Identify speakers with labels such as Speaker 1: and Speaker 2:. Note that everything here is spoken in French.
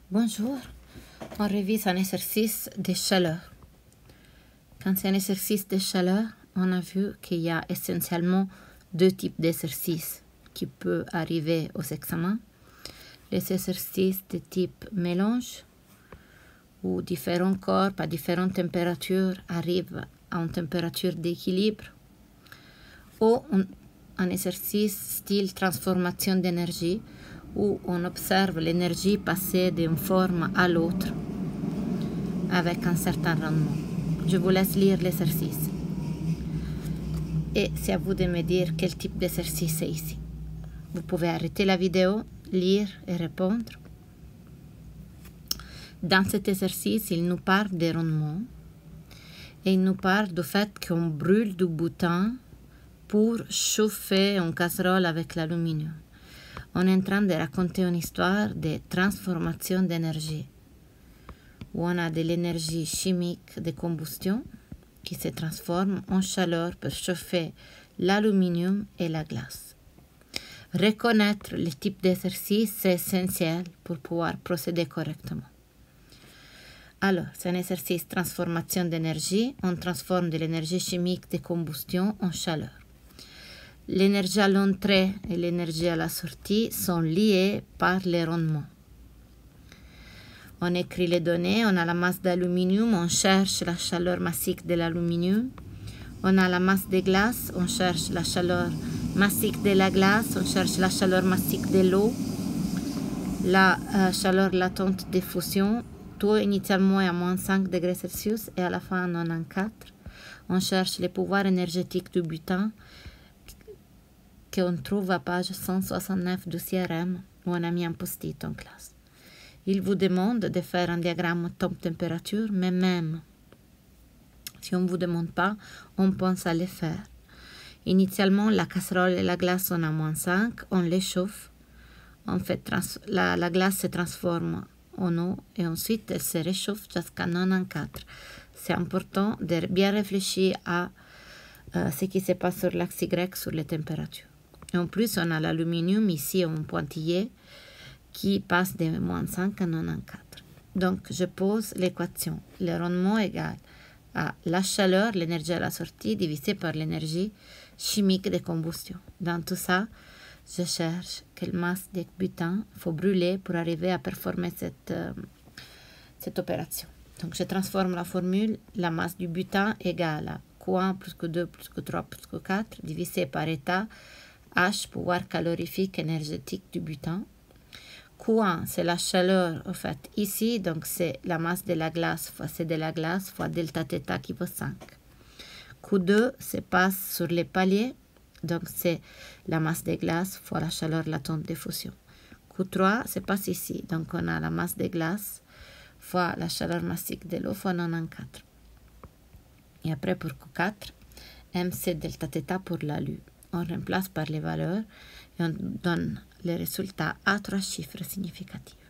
Speaker 1: Bonjour, on révise un exercice de chaleur. Quand c'est un exercice de chaleur, on a vu qu'il y a essentiellement deux types d'exercices qui peuvent arriver aux examens. Les exercices de type mélange, où différents corps à différentes températures arrivent à une température d'équilibre, ou un exercice style transformation d'énergie, où on observe l'énergie passer d'une forme à l'autre avec un certain rendement. Je vous laisse lire l'exercice. Et c'est à vous de me dire quel type d'exercice c'est ici. Vous pouvez arrêter la vidéo, lire et répondre. Dans cet exercice, il nous parle des rendements et il nous parle du fait qu'on brûle du bouton pour chauffer une casserole avec l'aluminium. On est en train de raconter une histoire de transformation d'énergie, où on a de l'énergie chimique de combustion qui se transforme en chaleur pour chauffer l'aluminium et la glace. Reconnaître le type d'exercice, c'est essentiel pour pouvoir procéder correctement. Alors, c'est un exercice transformation d'énergie. On transforme de l'énergie chimique de combustion en chaleur. L'énergie à l'entrée et l'énergie à la sortie sont liées par les rendements. On écrit les données, on a la masse d'aluminium, on cherche la chaleur massique de l'aluminium. On a la masse de glace, on cherche la chaleur massique de la glace, on cherche la chaleur massique de l'eau, la chaleur latente de fusion. Tout initialement est à moins 5 degrés Celsius et à la fin on en a 4. On cherche les pouvoirs énergétiques du butane qu'on trouve à page 169 du CRM où on a mis un post-it en classe. Il vous demande de faire un diagramme temps-température, mais même si on ne vous demande pas, on pense à le faire. Initialement, la casserole et la glace sont à moins 5, on les chauffe. En fait, la glace se transforme en eau et ensuite elle se réchauffe jusqu'à 94. C'est important de bien réfléchir à ce qui se passe sur l'axe Y sur les températures. Et en plus, on a l'aluminium ici en pointillé qui passe de moins 5 à 94. Donc, je pose l'équation. Le rendement égal à la chaleur, l'énergie à la sortie, divisé par l'énergie chimique de combustion. Dans tout ça, je cherche quelle masse de butane il faut brûler pour arriver à performer cette opération. Donc, je transforme la formule. La masse du butane égale à Q1 plus Q2 plus Q3 plus Q4 divisé par état H, pouvoir calorifique énergétique du butane. Q1, c'est la chaleur, en fait, ici, donc c'est la masse de la glace fois C de la glace fois delta θ qui vaut 5. Q2, c'est passe sur les paliers, donc c'est la masse de glace fois la chaleur latente de fusion. Q3, c'est passe ici, donc on a la masse de glace fois la chaleur massique de l'eau fois 94. Et après pour Q4, MC delta θ pour l'alu. On remplace par les valeurs et on donne les résultats à 3 chiffres significatifs.